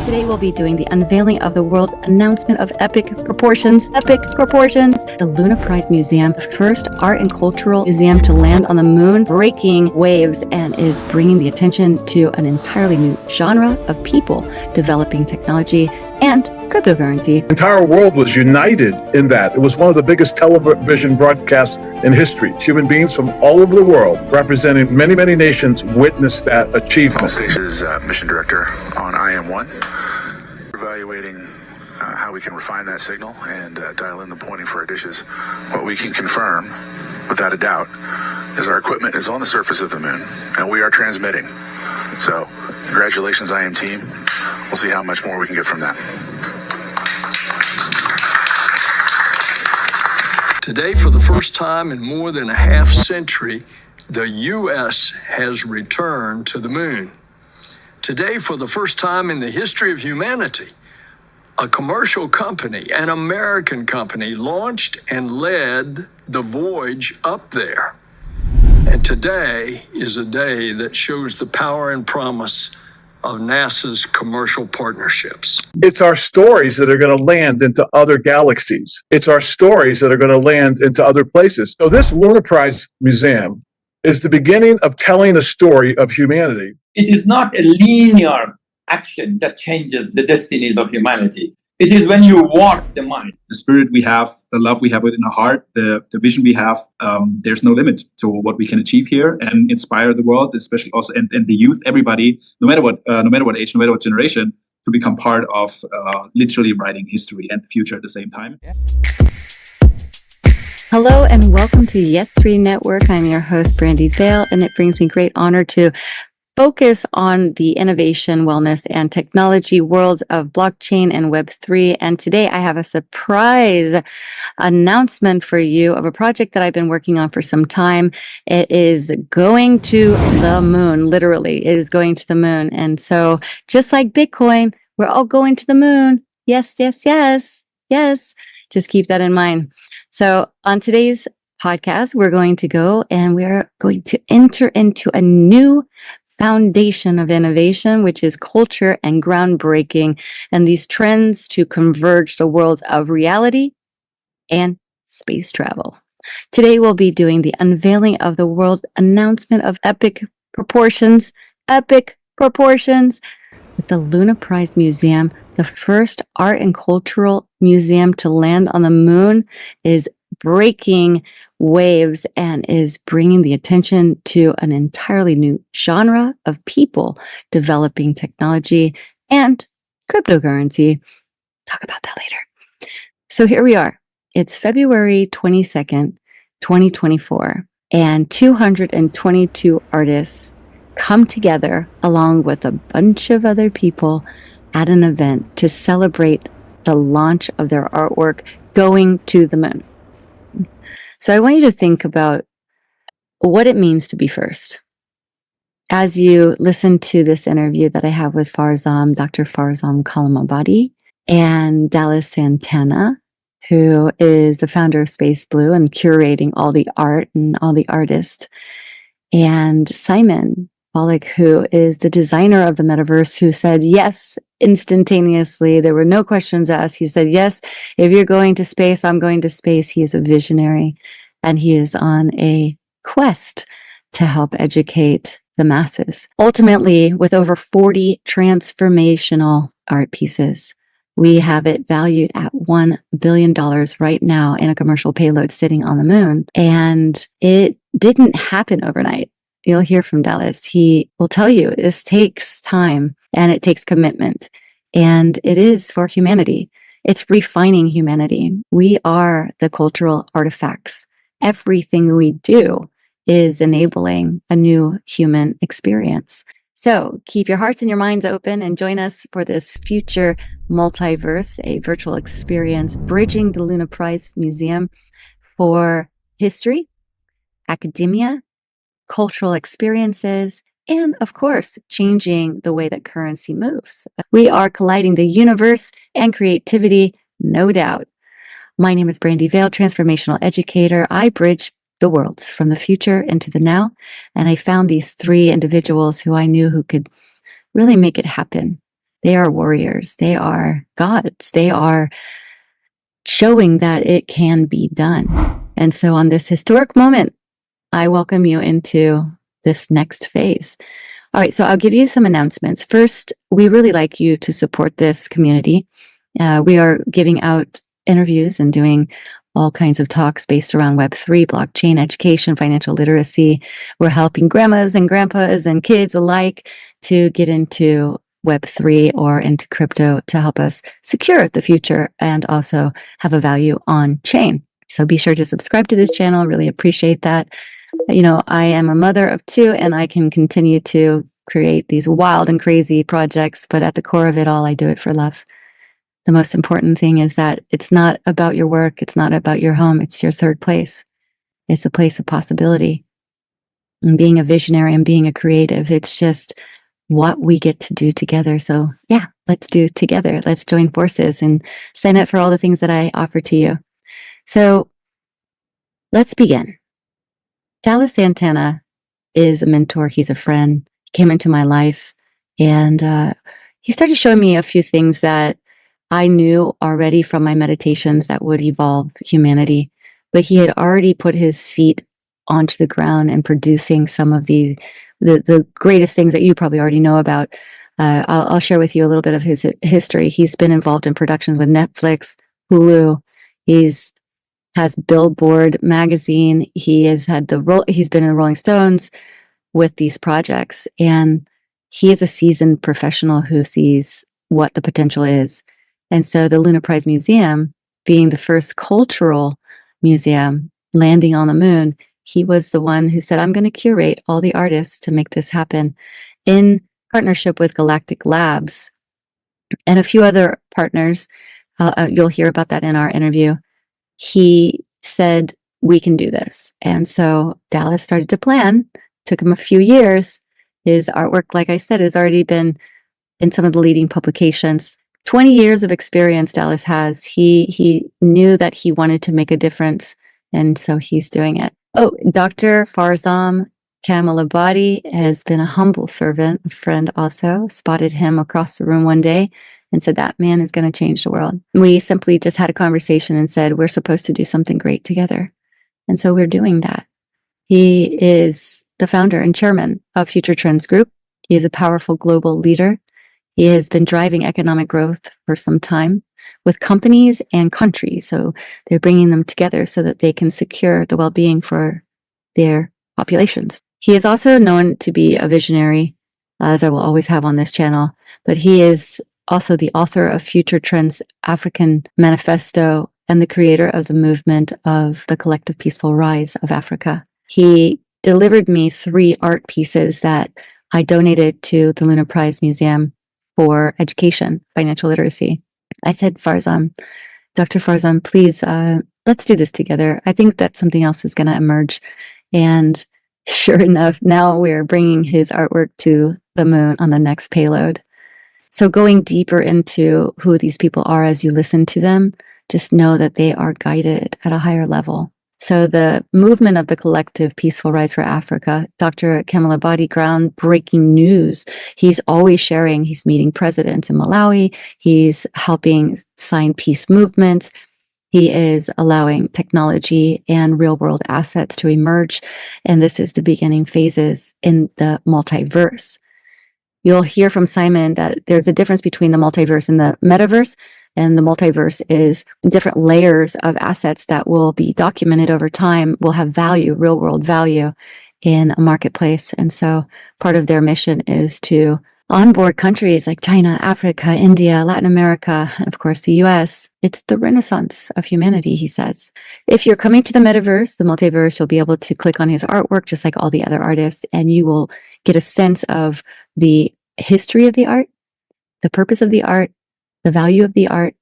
Today we'll be doing the unveiling of the world announcement of epic proportions, the Lunaprise Museum, the first art and cultural museum to land on the moon, breaking waves and is bringing the attention to an entirely new genre of people developing technology and cryptocurrency. The entire world was united in that. It was one of the biggest television broadcasts in history. Human beings from all over the world, representing many, many nations, witnessed that achievement. Station's mission director on IM1, evaluating how we can refine that signal and dial in the pointing for our dishes. What we can confirm, without a doubt, is our equipment is on the surface of the moon, and we are transmitting. So, congratulations, IM team. We'll see how much more we can get from that. Today, for the first time in more than a half century, the U.S. has returned to the moon. Today, for the first time in the history of humanity, a commercial company, an American company, launched and led the voyage up there. And today is a day that shows the power and promise of NASA's commercial partnerships. It's our stories that are going to land into other galaxies. It's our stories that are going to land into other places. So this Lunaprise Museum is the beginning of telling a story of humanity. It is not a linear action that changes the destinies of humanity. It is when you walk the mind. The spirit we have, the love we have within our heart, the vision we have, there's no limit to what we can achieve here and inspire the world, especially also and the youth, everybody, no matter what age, no matter what generation, to become part of literally writing history and the future at the same time. Hello and welcome to Yes3 Network. I'm your host, Brandy Vale, and it brings me great honor to focus on the innovation, wellness, and technology worlds of blockchain and Web3. And today I have a surprise announcement for you of a project that I've been working on for some time. It is going to the moon, literally. It is going to the moon. And so just like Bitcoin, we're all going to the moon. Yes, yes, yes, yes. Just keep that in mind. So on today's podcast, we're going to go and we're going to enter into a new foundation of innovation, which is culture and groundbreaking, and these trends to converge the worlds of reality and space travel. Today, we'll be doing the unveiling of the world announcement of epic proportions, with the Lunaprise Museum, the first art and cultural museum to land on the moon, is breaking waves and is bringing the attention to an entirely new genre of people developing technology and cryptocurrency. Talk about that later. So here we are. It's February 22nd, 2024, and 222 artists come together along with a bunch of other people at an event to celebrate the launch of their artwork going to the moon. So I want you to think about what it means to be first. As you listen to this interview that I have with Dr. Farzam Kalamabadi and Dallas Santana, who is the founder of Space Blue and curating all the art and all the artists, and Simon Pollock, who is the designer of the Metaverse, who said yes instantaneously. There were no questions asked. He said, yes, if you're going to space, I'm going to space. He is a visionary, and he is on a quest to help educate the masses. Ultimately, with over 40 transformational art pieces, we have it valued at $1 billion right now in a commercial payload sitting on the moon. And it didn't happen overnight. You'll hear from Dallas. He will tell you this takes time and it takes commitment. And it is for humanity. It's refining humanity. We are the cultural artifacts. Everything we do is enabling a new human experience. So keep your hearts and your minds open and join us for this Future Multiverse, a virtual experience bridging the Lunaprise Museum for history, academia, cultural experiences, and of course, changing the way that currency moves. We are colliding the universe and creativity, no doubt. My name is Brandy Vale, transformational educator. I bridge the worlds from the future into the now, and I found these three individuals who I knew who could really make it happen. They are warriors. They are gods. They are showing that it can be done. And so on this historic moment, I welcome you into this next phase. All right, so I'll give you some announcements. First, we really like you to support this community. We are giving out interviews and doing all kinds of talks based around Web3, blockchain, education, financial literacy. We're helping grandmas and grandpas and kids alike to get into Web3 or into crypto to help us secure the future and also have a value on chain. So be sure to subscribe to this channel. Really appreciate that. You know, I am a mother of two and I can continue to create these wild and crazy projects, but at the core of it all, I do it for love. The most important thing is that it's not about your work. It's not about your home. It's your third place. It's a place of possibility. And being a visionary and being a creative, it's just what we get to do together. So yeah, let's do it together. Let's join forces and sign up for all the things that I offer to you. So let's begin. Dallas Santana is a mentor. He's a friend. He came into my life and he started showing me a few things that I knew already from my meditations that would evolve humanity, but he had already put his feet onto the ground and producing some of the greatest things that you probably already know about. I'll share with you a little bit of his history. He's been involved in productions with Netflix, Hulu. Has Billboard magazine. He has had he's been in the Rolling Stones with these projects, and he is a seasoned professional who sees what the potential is. And so the Lunaprise Museum, being the first cultural museum landing on the moon, he was the one who said, I'm going to curate all the artists to make this happen in partnership with Galactic Labs and a few other partners. You'll hear about that in our interview. He said, we can do this. And so Dallas started to plan. Took him a few years. His artwork, like I said, has already been in some of the leading publications. 20 years of experience Dallas has. He knew that he wanted to make a difference, and so he's doing it. Oh, Dr. Farzam Kamalabadi has been a humble servant, a friend also, spotted him across the room one day and said, that man is going to change the world. We simply just had a conversation and said, we're supposed to do something great together. And so we're doing that. He is the founder and chairman of Future Trends Group. He is a powerful global leader. He has been driving economic growth for some time with companies and countries. So they're bringing them together so that they can secure the well-being for their populations. He is also known to be a visionary, as I will always have on this channel, but he is also the author of Future Trends African Manifesto and the creator of the movement of the collective peaceful rise of Africa. He delivered me 3 art pieces that I donated to the Lunaprise Museum for education, financial literacy. I said, Farzam, Dr. Farzam, please, let's do this together. I think that something else is going to emerge. And sure enough, now we're bringing his artwork to the moon on the next payload. So going deeper into who these people are as you listen to them, just know that they are guided at a higher level. So the movement of the collective peaceful rise for Africa, Dr. Kamalabadi, groundbreaking news. He's always sharing. He's meeting presidents in Malawi. He's helping sign peace movements. He is allowing technology and real world assets to emerge. And this is the beginning phases in the multiverse. You'll hear from Simon that there's a difference between the multiverse and the metaverse. And the multiverse is different layers of assets that will be documented over time, will have value, real world value in a marketplace. And so part of their mission is to onboard countries like China, Africa, India, Latin America, and of course the US. It's the renaissance of humanity, he says. If you're coming to the metaverse, the multiverse, you'll be able to click on his artwork just like all the other artists, and you will get a sense of the history of the art, the purpose of the art, the value of the art,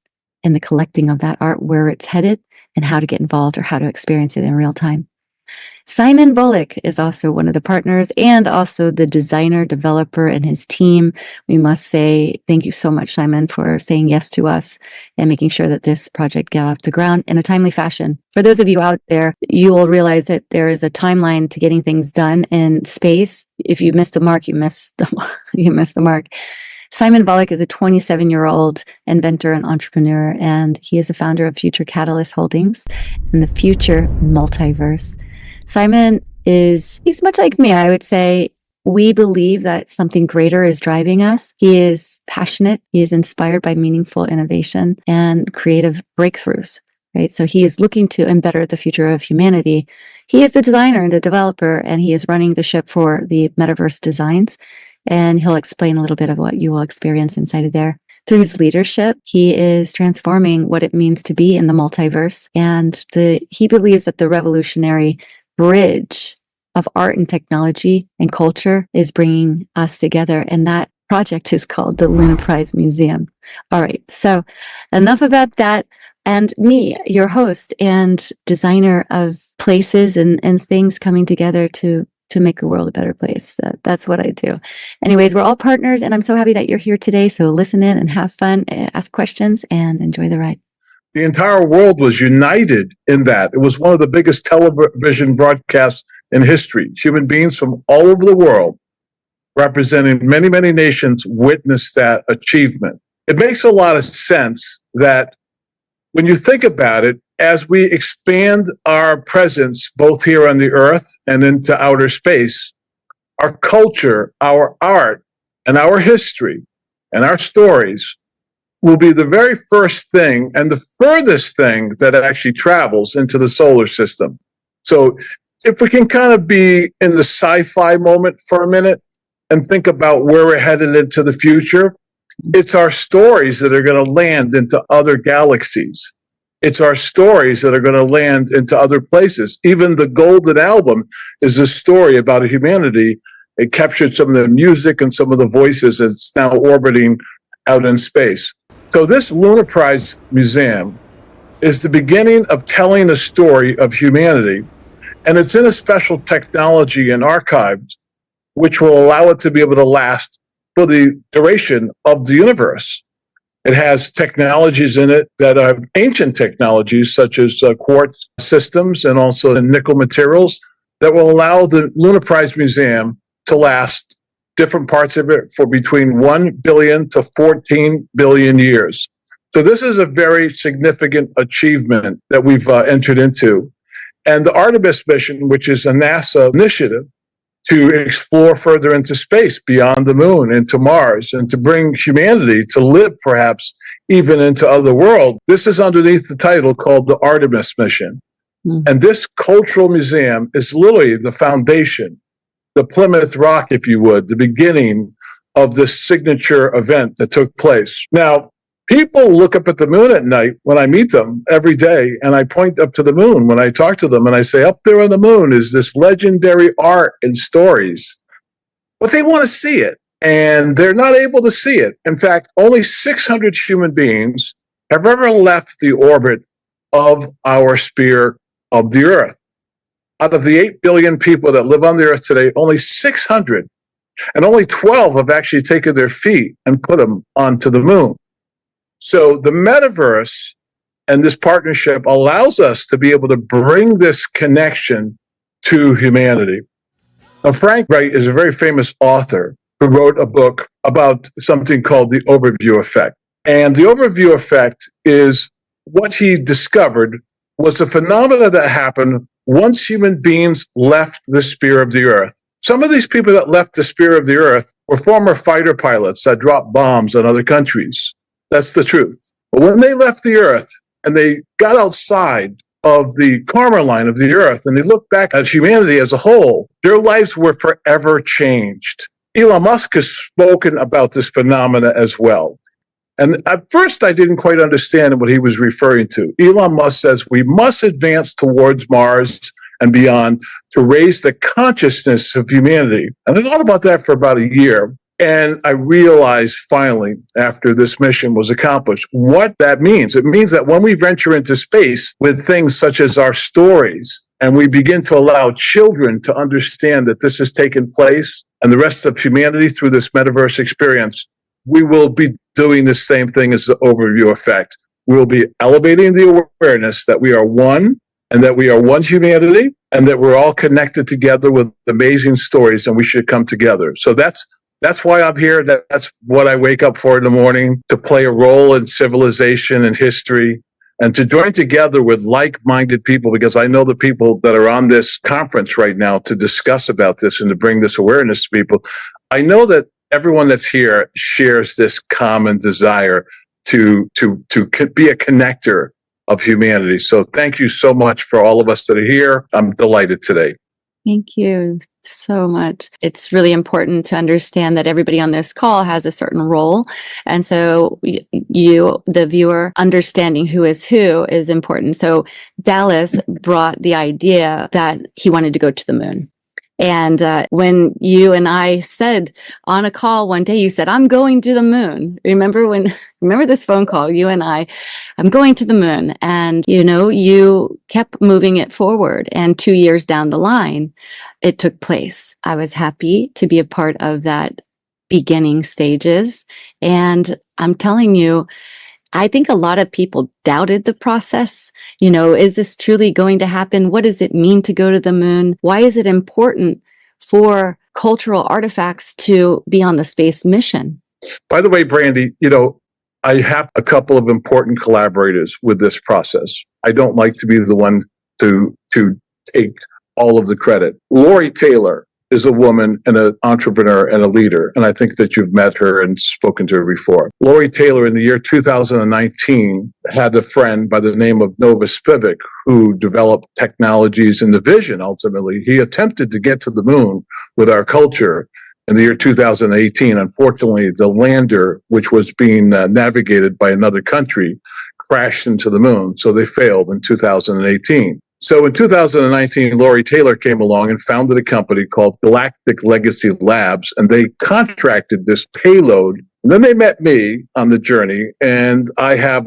and the collecting of that art, where it's headed, and how to get involved or how to experience it in real time. Simon Bullock is also one of the partners and also the designer, developer, and his team. We must say thank you so much, Simon, for saying yes to us and making sure that this project got off the ground in a timely fashion. For those of you out there, you will realize that there is a timeline to getting things done in space. If you miss the mark, you miss the mark. Simon Volek is a 27-year-old inventor and entrepreneur, and he is the founder of Future Catalyst Holdings and the Future Multiverse. Simon he's much like me, I would say. We believe that something greater is driving us. He is passionate. He is inspired by meaningful innovation and creative breakthroughs, right? So he is looking to embetter the future of humanity. He is the designer and the developer, and he is running the ship for the Metaverse designs. And he'll explain a little bit of what you will experience inside of there. Through his leadership, he is transforming what it means to be in the multiverse. And he believes that the revolutionary bridge of art and technology and culture is bringing us together. And that project is called the Lunaprise Museum. All right. So enough about that. And me, your host and designer of places and things coming together to make the world a better place. That's what I do. Anyways, we're all partners, and I'm so happy that you're here today. So listen in and have fun, ask questions, and enjoy the ride. The entire world was united in that. It was one of the biggest television broadcasts in history. Human beings from all over the world, representing many, many nations, witnessed that achievement. It makes a lot of sense that when you think about it, as we expand our presence both here on the earth and into outer space, our culture, our art, and our history and our stories will be the very first thing and the furthest thing that actually travels into the solar system. So if we can kind of be in the sci-fi moment for a minute and think about where we're headed into the future, it's our stories that are going to land into other galaxies. It's our stories that are going to land into other places. Even the Golden Album is a story about a humanity. It captured some of the music and some of the voices that's now orbiting out in space. So this Lunaprise Museum is the beginning of telling a story of humanity. And it's in a special technology and archived, which will allow it to be able to last for the duration of the universe. It has technologies in it that are ancient technologies, such as quartz systems and also the nickel materials that will allow the Lunaprise Museum to last different parts of it for between 1 billion to 14 billion years. So this is a very significant achievement that we've entered into. And the Artemis mission, which is a NASA initiative to explore further into space beyond the moon, into Mars, and to bring humanity to live perhaps even into other worlds. This is underneath the title called the Artemis mission. And this cultural museum is literally the foundation, the Plymouth Rock, if you would, the beginning of this signature event that took place. Now, people look up at the moon at night when I meet them every day, and I point up to the moon when I talk to them, and I say, up there on the moon is this legendary art and stories. But they want to see it, and they're not able to see it. In fact, only 600 human beings have ever left the orbit of our sphere of the Earth. Out of the 8 billion people that live on the Earth today, only 600, and only 12 have actually taken their feet and put them onto the moon. So the Metaverse and this partnership allows us to be able to bring this connection to humanity. Now, Frank Wright is a very famous author who wrote a book about something called the overview effect. And the overview effect is what he discovered was a phenomena that happened once human beings left the sphere of the Earth. Some of these people that left the sphere of the Earth were former fighter pilots that dropped bombs on other countries. That's the truth. But when they left the Earth and they got outside of the karma line of the Earth and they looked back at humanity as a whole, their lives were forever changed. Elon Musk has spoken about this phenomena as well. And at first, I didn't quite understand what he was referring to. Elon Musk says we must advance towards Mars and beyond to raise the consciousness of humanity. And I thought about that for about a year. And I realized finally, after this mission was accomplished, what that means. It means that when we venture into space with things such as our stories, and we begin to allow children to understand that this has taken place and the rest of humanity through this metaverse experience, we will be doing the same thing as the overview effect. We will be elevating the awareness that we are one and that we are one humanity and that we're all connected together with amazing stories and we should come together. So that's That's why I'm here. That's what I wake up for in the morning, to play a role in civilization and history, and to join together with like-minded people, because I know the people that are on this conference right now to discuss about this and to bring this awareness to people. I know that everyone that's here shares this common desire to be a connector of humanity. So thank you so much for all of us that are here. I'm delighted today. Thank you so much. It's really important to understand that everybody on this call has a certain role. And so you, the viewer, understanding who is important. So Dallas brought the idea that he wanted to go to the moon. And when you and I said on a call one day, you said, I'm going to the moon. Remember this phone call, you and I'm going to the moon. And, you kept moving it forward. And 2 years down the line, it took place. I was happy to be a part of that beginning stages. And I'm telling you, I think a lot of people doubted the process. Is this truly going to happen? What does it mean to go to the moon? Why is it important for cultural artifacts to be on the space mission? By the way, Brandy, I have a couple of important collaborators with this process. I don't like to be the one to take all of the credit. Lori Taylor is a woman and an entrepreneur and a leader, and I think that you've met her and spoken to her before. Lori Taylor, in the year 2019, had a friend by the name of Nova Spivak who developed technologies in the vision. Ultimately, he attempted to get to the moon with our culture in the year 2018. Unfortunately, the lander, which was being navigated by another country, crashed into the moon, so they failed in 2018. So in 2019, Lori Taylor came along and founded a company called Galactic Legacy Labs, and they contracted this payload. And then they met me on the journey, and I have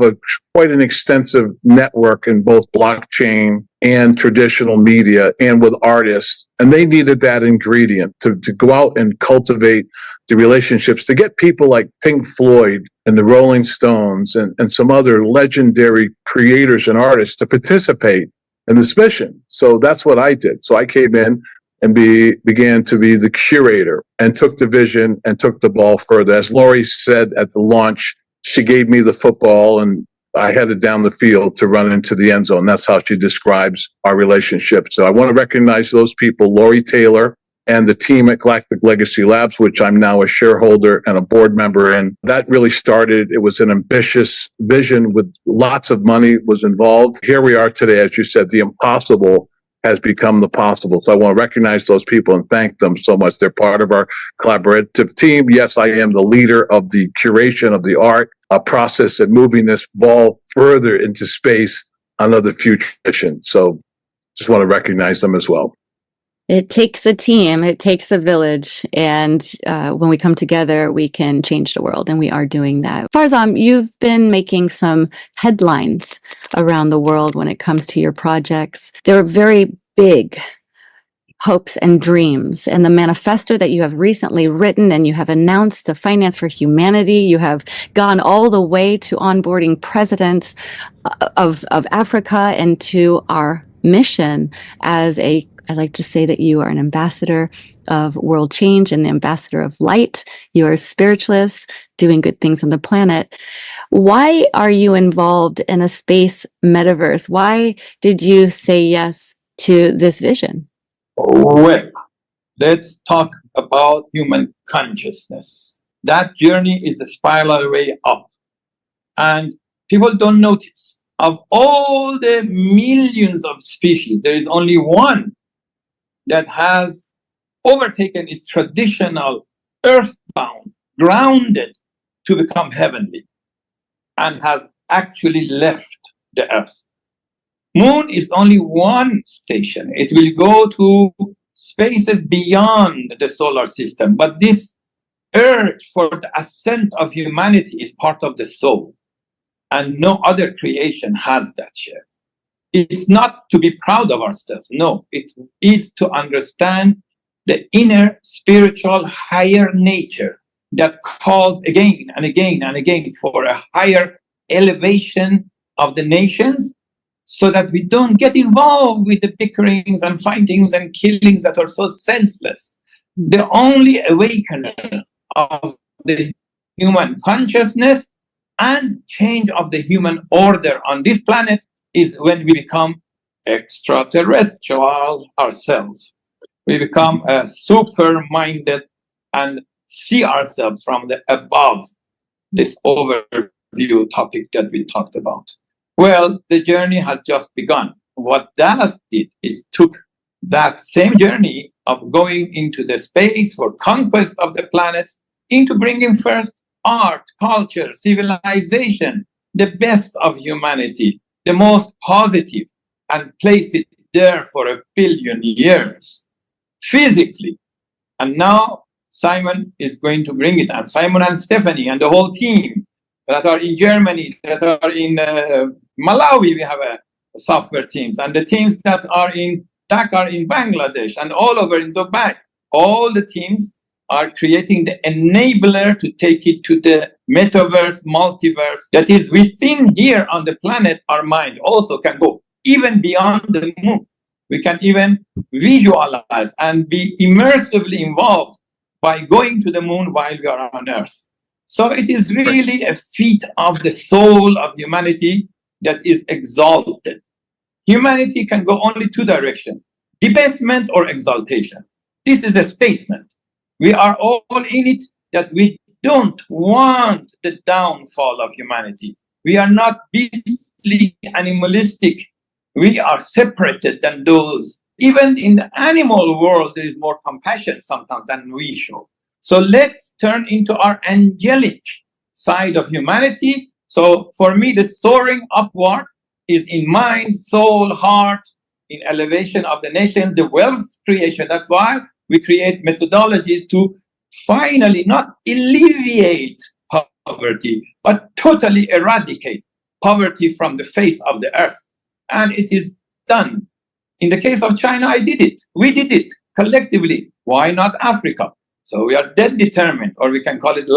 quite an extensive network in both blockchain and traditional media and with artists. And they needed that ingredient to go out and cultivate the relationships, to get people like Pink Floyd and the Rolling Stones and some other legendary creators and artists to participate in this mission. So that's what I did. So I came in and began to be the curator and took the vision and took the ball further. As Lori said at the launch, she gave me the football and I headed down the field to run into the end zone. That's how she describes our relationship. So I want to recognize those people, Lori Taylor and the team at Galactic Legacy Labs, which I'm now a shareholder and a board member in. That really started, it was an ambitious vision with lots of money was involved. Here we are today, as you said, the impossible has become the possible. So I want to recognize those people and thank them so much. They're part of our collaborative team. Yes, I am the leader of the curation of the art process and moving this ball further into space on other future missions. So just want to recognize them as well. It takes a team, it takes a village, and when we come together, we can change the world, and we are doing that. Farzam, you've been making some headlines around the world when it comes to your projects. They're very big hopes and dreams, and the manifesto that you have recently written, and you have announced the Finance for Humanity. You have gone all the way to onboarding presidents of Africa and to our mission as I like to say that you are an ambassador of world change and the ambassador of light. You are a spiritualist doing good things on the planet. Why are you involved in a space metaverse? Why did you say yes to this vision? Well, let's talk about human consciousness. That journey is a spiral way up. And people don't notice. Of all the millions of species, there is only one that has overtaken its traditional earthbound, grounded to become heavenly, and has actually left the earth. Moon is only one station. It will go to spaces beyond the solar system. But this urge for the ascent of humanity is part of the soul. And no other creation has that share. It's not to be proud of ourselves. No, it is to understand the inner spiritual higher nature that calls again and again and again for a higher elevation of the nations, so that we don't get involved with the bickerings and fightings and killings that are so senseless. The only awakener of the human consciousness and change of the human order on this planet is when we become extraterrestrial ourselves. We become super-minded and see ourselves from the above, this overview topic that we talked about. Well, the journey has just begun. What Dallas did is took that same journey of going into the space for conquest of the planets into bringing first art, culture, civilization, the best of humanity, the most positive, and place it there for 1 billion years, physically. And now Simon is going to bring it, and Simon and Stephanie and the whole team that are in Germany, that are in Malawi, we have a software teams, and the teams that are in Dhaka, in Bangladesh, and all over in Dubai. All the teams are creating the enabler to take it to the metaverse, multiverse, that is within here on the planet. Our mind also can go even beyond the moon. We can even visualize and be immersively involved by going to the moon while we are on Earth. So it is really a feat of the soul of humanity that is exalted. Humanity can go only two directions, debasement or exaltation. This is a statement. We are all in it, that we don't want the downfall of humanity. We are not beastly, animalistic. We are separated than those. Even in the animal world, there is more compassion sometimes than we show. So let's turn into our angelic side of humanity. So for me, the soaring upward is in mind, soul, heart, in elevation of the nation, the wealth creation. That's why we create methodologies to finally not alleviate poverty, but totally eradicate poverty from the face of the earth. And it is done. In the case of China, I did it. We did it collectively. Why not Africa? So we are dead determined, or we can call it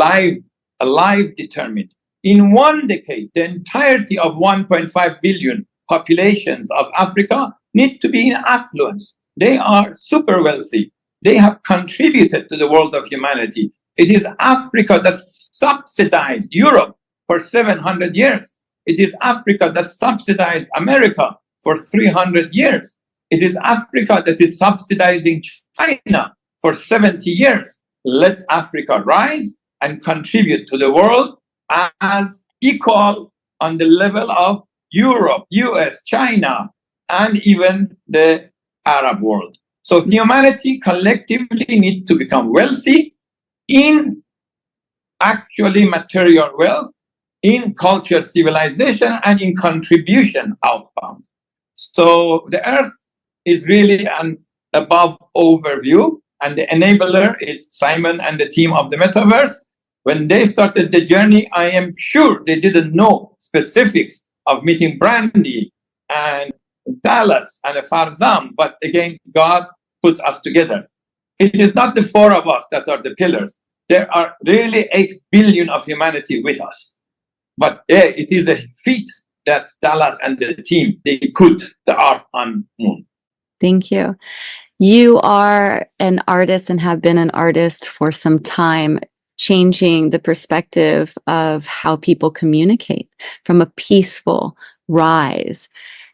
alive determined. In 1 decade, the entirety of 1.5 billion populations of Africa need to be in affluence. They are super wealthy. They have contributed to the world of humanity. It is Africa that subsidized Europe for 700 years. It is Africa that subsidized America for 300 years. It is Africa that is subsidizing China for 70 years. Let Africa rise and contribute to the world as equal on the level of Europe, US, China, and even the Arab world. So humanity collectively needs to become wealthy in actually material wealth, in culture, civilization, and in contribution outbound. So the earth is really an above overview, and the enabler is Simon and the team of the Metaverse. When they started the journey, I am sure they didn't know specifics of meeting Brandy and Dallas and Farzam, but again, God puts us together. It is not the four of us that are the pillars. There are really 8 billion of humanity with us. But it is a feat that Dallas and the team, they put the art on moon. Thank you. You are an artist and have been an artist for some time, changing the perspective of how people communicate from a peaceful rise.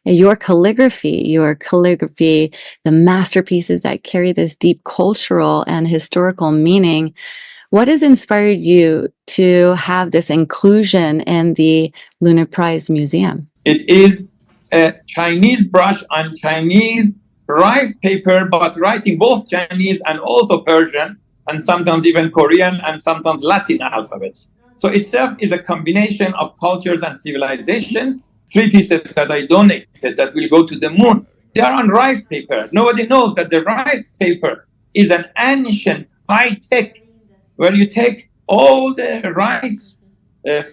Your calligraphy, the masterpieces that carry this deep cultural and historical meaning. What has inspired you to have this inclusion in the Lunaprise Museum? It is a Chinese brush on Chinese rice paper, but writing both Chinese and also Persian, and sometimes even Korean and sometimes Latin alphabets. So itself is a combination of cultures and civilizations. 3 pieces that I donated that will go to the moon, they are on rice paper. Nobody knows that the rice paper is an ancient high-tech, where you take all the rice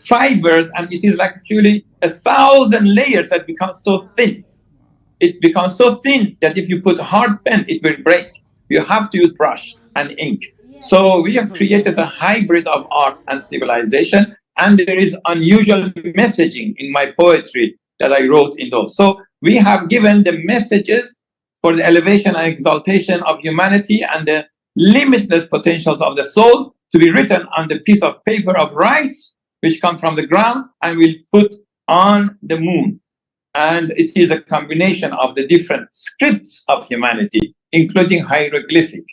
fibers, and it is actually 1,000 layers that become so thin. It becomes so thin that if you put a hard pen, it will break. You have to use brush and ink. So we have created a hybrid of art and civilization, and there is unusual messaging in my poetry that I wrote in those. So we have given the messages for the elevation and exaltation of humanity and the limitless potentials of the soul to be written on the piece of paper of rice, which come from the ground and will put on the moon. And it is a combination of the different scripts of humanity, including hieroglyphic.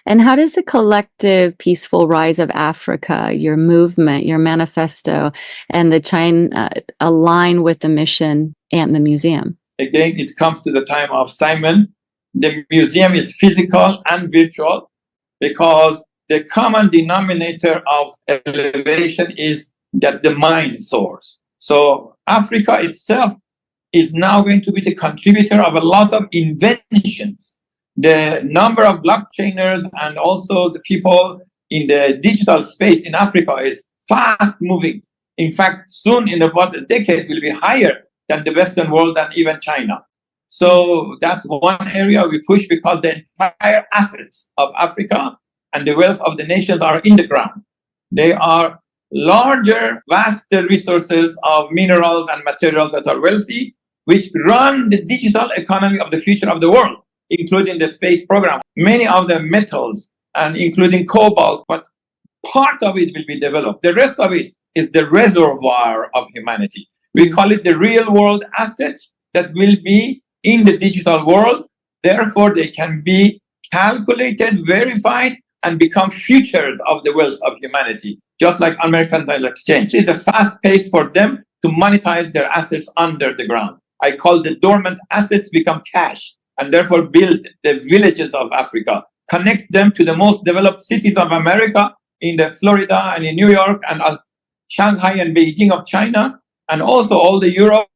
And how does the collective peaceful rise of Africa, your movement, your manifesto, and the China align with the mission and the museum? Again, it comes to the time of Simon. The museum is physical and virtual because the common denominator of elevation is that the mind soars. So Africa itself is now going to be the contributor of a lot of inventions. The number of blockchainers and also the people in the digital space in Africa is fast moving. In fact, soon in about a decade will be higher than the Western world and even China. So that's one area we push because the entire assets of Africa and the wealth of the nations are in the ground. They are larger, vaster resources of minerals and materials that are wealthy, which run the digital economy of the future of the world, including the space program. Many of the metals, and including cobalt, but part of it will be developed. The rest of it is the reservoir of humanity. We call it the real world assets that will be in the digital world. Therefore, they can be calculated, verified, and become futures of the wealth of humanity, just like American Dial Exchange. It's a fast pace for them to monetize their assets under the ground. I call the dormant assets become cash, and therefore build the villages of Africa, connect them to the most developed cities of America in the Florida and in New York and Shanghai and Beijing of China, and also all the Europe,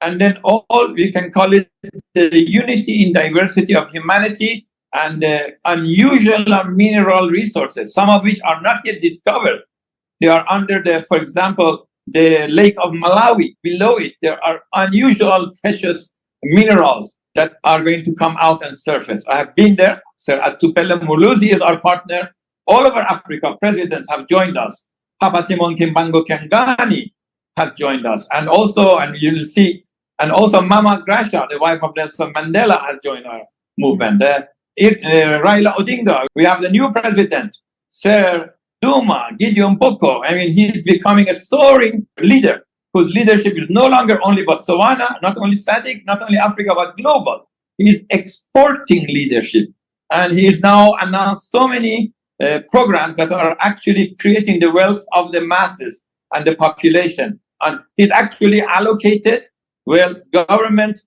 and then all, we can call it the unity in diversity of humanity and the unusual mineral resources, some of which are not yet discovered. They are under the, for example, the Lake of Malawi. Below it, there are unusual precious minerals that are going to come out and surface. I have been there. Sir Atupele Muluzi is our partner. All over Africa, presidents have joined us. Papa Simon Kimbango Kangani has joined us. And also, and you'll see, and also Mama Gracia, the wife of Nelson Mandela, has joined our movement. Raila Odinga, we have the new president, Sir Duma, Gideon Boko. I mean, he's becoming a soaring leader whose leadership is no longer only Botswana, not only SADC, not only Africa, but global. He's exporting leadership. And he's now announced so many programs that are actually creating the wealth of the masses and the population. And he's actually allocated, well, government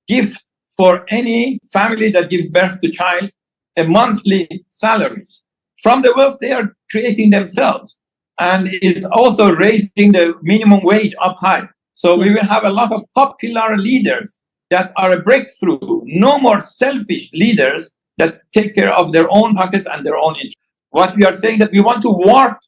gift for any family that gives birth to child, a monthly salaries. From the wealth they are creating themselves, and is also raising the minimum wage up high. So we will have a lot of popular leaders that are a breakthrough. No more selfish leaders that take care of their own pockets and their own interests. What we are saying that we want to warp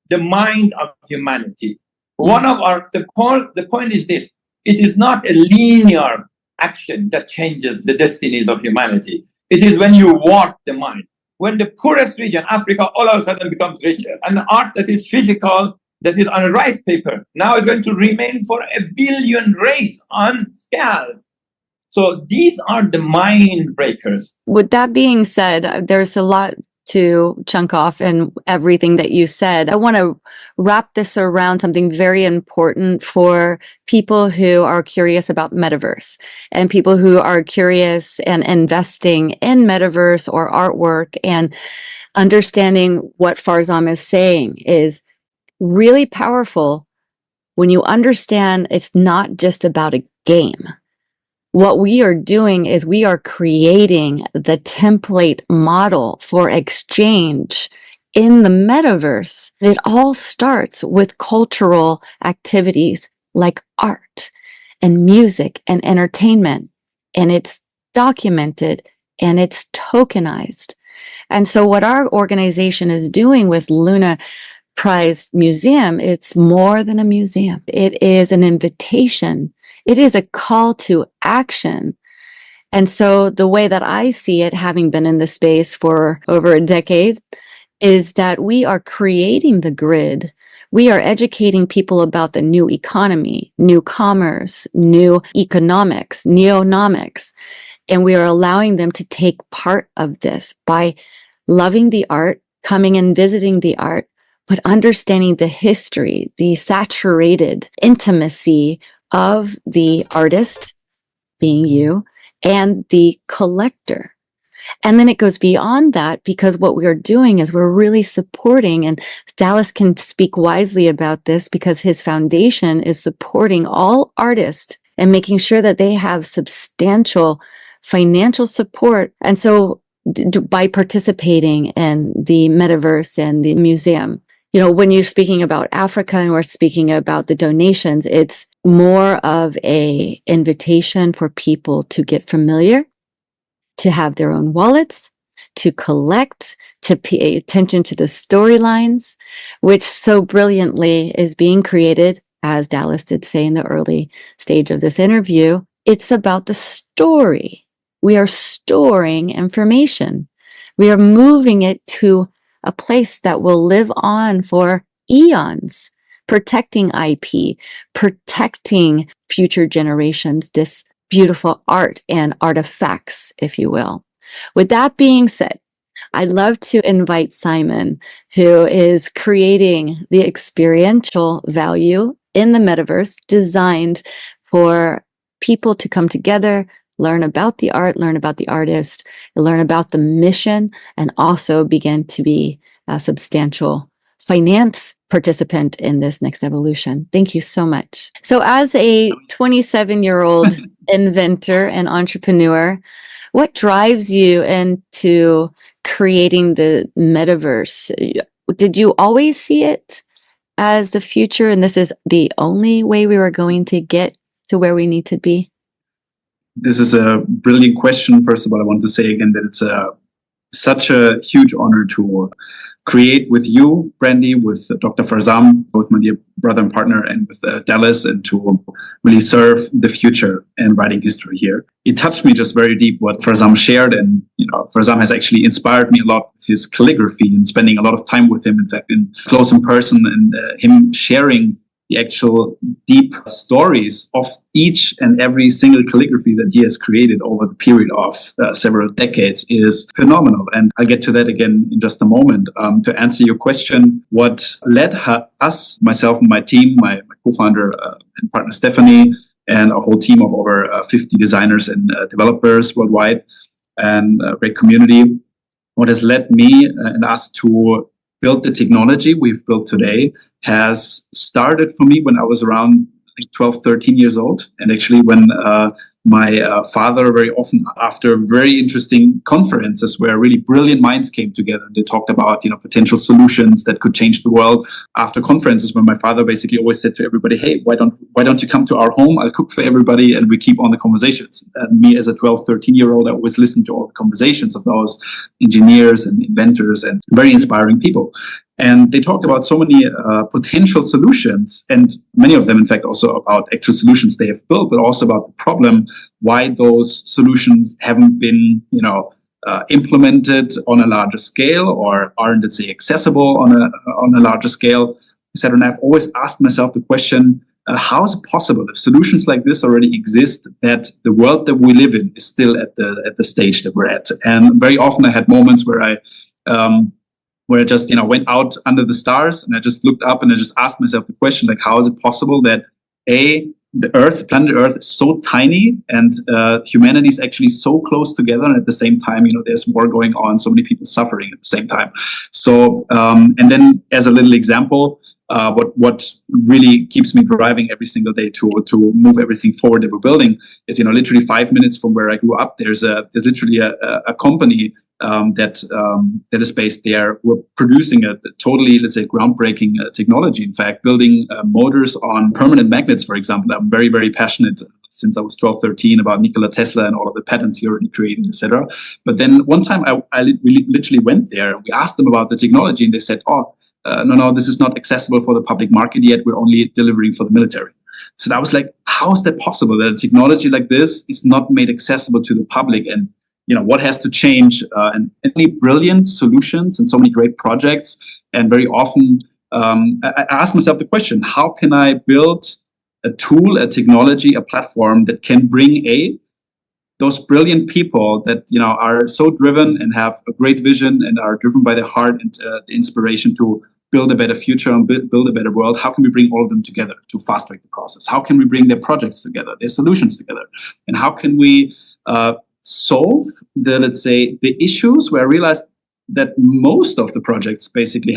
the mind of humanity. One of the point is this: it is not a linear action that changes the destinies of humanity. It is when you warp the mind. When the poorest region, Africa, all of a sudden becomes richer. And art that is physical, that is on a rice paper, now is going to remain for 1 billion rays unscathed. So these are the mind breakers. With that being said, there's a lot to chunk off in everything that you said. I want to wrap this around something very important for people who are curious about Metaverse and people who are curious and investing in Metaverse or artwork, and understanding what Farzam is saying is really powerful when you understand it's not just about a game. What we are doing is we are creating the template model for exchange in the metaverse. It all starts with cultural activities like art and music and entertainment, and it's documented and it's tokenized. And so what our organization is doing with Lunaprise Museum, it's more than a museum. It is an invitation. It is a call to action. And so the way that I see it, having been in the space for over a decade, is that we are creating the grid. We are educating people about the new economy, new commerce, new economics, neonomics. And we are allowing them to take part of this by loving the art, coming and visiting the art, but understanding the history, the saturated intimacy of the artist, being you, and the collector. And then it goes beyond that, because what we are doing is we're really supporting, and Dallas can speak wisely about this because his foundation is supporting all artists and making sure that they have substantial financial support. And so by participating in the metaverse and the museum, when you're speaking about Africa and we're speaking about the donations, it's more of a invitation for people to get familiar, to have their own wallets, to collect, to pay attention to the storylines, which so brilliantly is being created, as Dallas did say in the early stage of this interview. It's about the story. We are storing information. We are moving it to a place that will live on for eons, protecting IP, protecting future generations, this beautiful art and artifacts, if you will. With that being said, I'd love to invite Simon, who is creating the experiential value in the metaverse designed for people to come together, learn about the art, learn about the artist, learn about the mission, and also begin to be a substantial finance participant in this next evolution. Thank you so much. So as a 27-year-old inventor and entrepreneur, what drives you into creating the metaverse? Did you always see it as the future, and this is the only way we were going to get to where we need to be? This is a brilliant question. First of all, I want to say again that it's such a huge honor to create with you, Brandy, with Dr. Farzam, both my dear brother and partner, and with Dallas, and to really serve the future and writing history here. It touched me just very deep what Farzam shared, and Farzam has actually inspired me a lot with his calligraphy and spending a lot of time with him, in fact, in close in person, and him sharing the actual deep stories of each and every single calligraphy that he has created over the period of several decades is phenomenal. And I'll get to that again in just a moment. To answer your question, what led us, myself and my team, my co-founder and partner Stephanie, and a whole team of over 50 designers and developers worldwide, and a great community, what has led me and us to build the technology we've built today has started for me when I was around 12, 13 years old. And actually when my father, very often after very interesting conferences where really brilliant minds came together, and they talked about potential solutions that could change the world. After conferences, when my father basically always said to everybody, "Hey, why don't you come to our home? I'll cook for everybody, and we keep on the conversations." And me as a 12, 13-year-old, I always listened to all the conversations of those engineers and inventors and very inspiring people. And they talked about so many potential solutions, and many of them, in fact, also about actual solutions they have built, but also about the problem, why those solutions haven't been, implemented on a larger scale, or aren't, let's say, accessible on a larger scale, etc. And I've always asked myself the question: how is it possible, if solutions like this already exist, that the world that we live in is still at the stage that we're at? And very often I had moments where I just, went out under the stars, and I just looked up and I just asked myself the question, like, how is it possible that planet Earth is so tiny, and humanity is actually so close together, and at the same time, there's more going on, so many people suffering at the same time. So, and then as a little example, what really keeps me driving every single day to move everything forward that we're building is, literally 5 minutes from where I grew up, there's literally a company that is based there. We're producing a totally, let's say, groundbreaking technology. In fact, building motors on permanent magnets, for example. I'm very, very passionate since I was 12, 13 about Nikola Tesla and all of the patents he already created, etc. But then one time we literally went there and we asked them about the technology, and they said, no, this is not accessible for the public market yet. We're only delivering for the military. So I was like, how is that possible that a technology like this is not made accessible to the public? And what has to change? And many brilliant solutions and so many great projects. And very often I ask myself the question, how can I build a tool, a technology, a platform that can bring those brilliant people that are so driven and have a great vision and are driven by their heart and the inspiration to build a better future and build a better world. How can we bring all of them together to fast track the process? How can we bring their projects together, their solutions together, and how can we solve the issues where I realized that most of the projects basically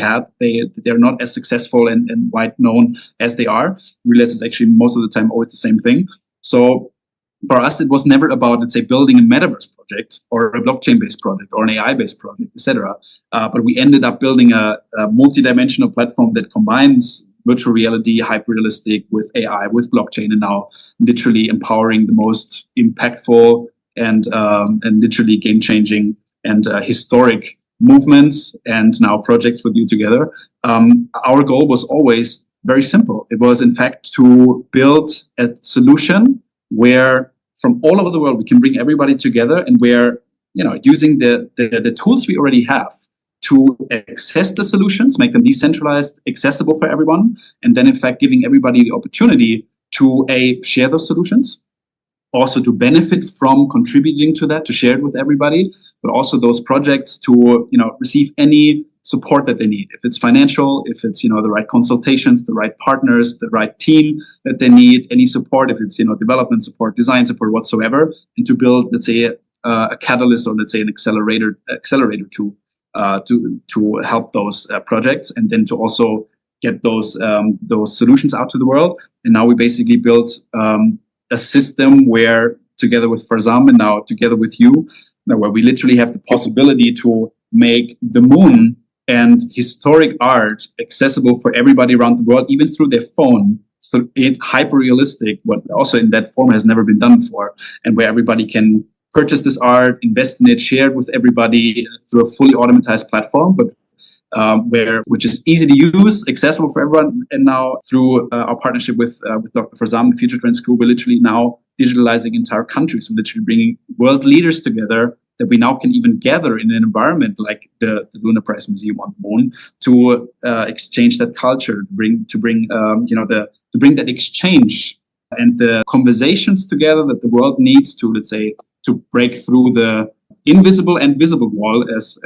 they're not as successful and wide known as they are. Realize it's actually most of the time always the same thing. So for us, it was never about, let's say, building a metaverse project or a blockchain-based project or an AI-based project, etc. But we ended up building a multi-dimensional platform that combines virtual reality, hyper-realistic with AI, with blockchain, and now literally empowering the most impactful and literally game-changing and historic movements and now projects with you together. Our goal was always very simple. It was, in fact, to build a solution where from all over the world we can bring everybody together, and where using the tools we already have to access the solutions, make them decentralized, accessible for everyone, and then in fact giving everybody the opportunity to share those solutions, also to benefit from contributing to that, to share it with everybody, but also those projects to receive any support that they need. If it's financial, if it's the right consultations, the right partners, the right team that they need, any support, if it's development support, design support, whatsoever, and to build, let's say, a catalyst, or let's say an accelerator to help those projects, and then to also get those solutions out to the world. And now we basically built a system where, together with Farzam and now together with you, where we literally have the possibility to make the moon and historic art accessible for everybody around the world, even through their phone, so it hyper-realistic, but also in that form has never been done before, and where everybody can purchase this art, invest in it, share it with everybody through a fully automatized platform, but which is easy to use, accessible for everyone. And now through our partnership with Dr. Farzam, the Future Trend School, we're literally now digitalizing entire countries. We're literally bringing world leaders together that we now can even gather in an environment like the Lunaprise Museum on the Moon to exchange that culture, to bring that exchange and the conversations together that the world needs to, let's say, to break through the invisible and visible wall, as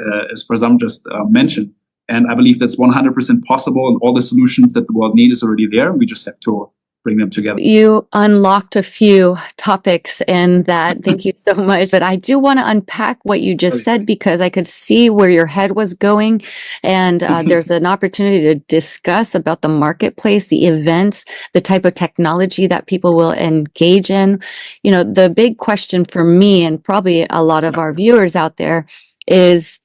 Farzam just mentioned. And I believe that's 100% possible, and all the solutions that the world needs is already there. We just have to bring them together. You unlocked a few topics in that. Thank you so much. But I do want to unpack what you just said, because I could see where your head was going. And there's an opportunity to discuss about the marketplace, the events, the type of technology that people will engage in. The big question for me, and probably a lot of our viewers out there, is